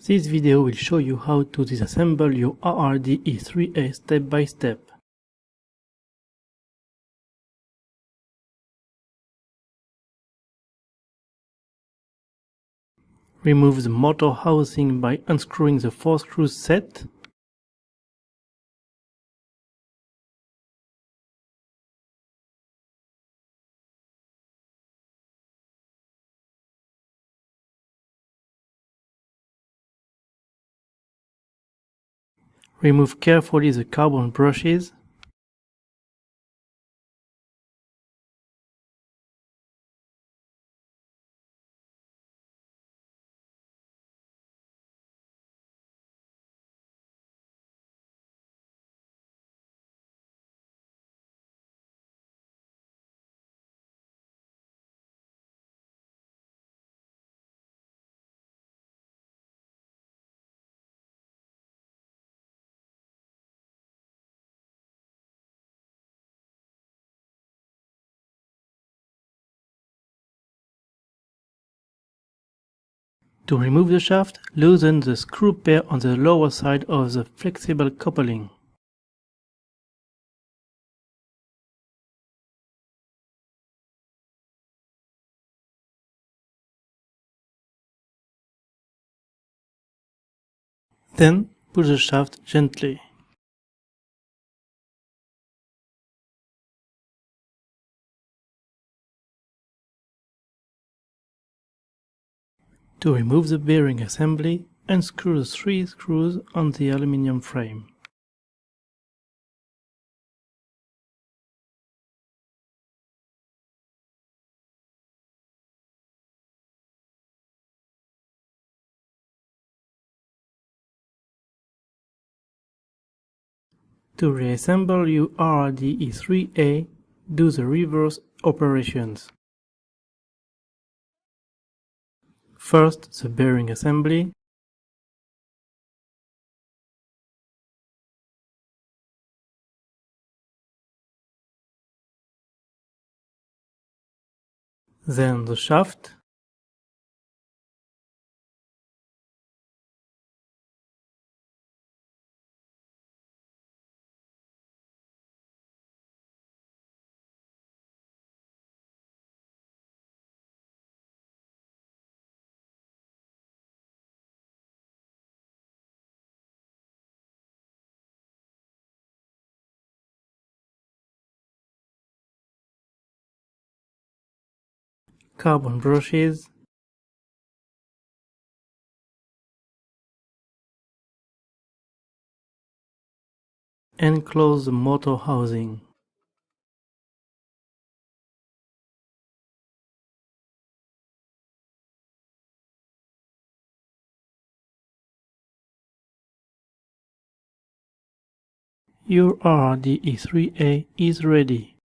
This video will show you how to disassemble your RRDE-3A step by step. Remove the motor housing by unscrewing the 4 screws set. Remove carefully the carbon brushes. To remove the shaft, loosen the screw pair on the lower side of the flexible coupling. Then push the shaft gently. To remove the bearing assembly, unscrew the 3 screws on the aluminum frame. To reassemble your RRDE-3A, do the reverse operations. First, the bearing assembly, then the shaft, carbon brushes, and close the motor housing. Your RRDE-3A is ready.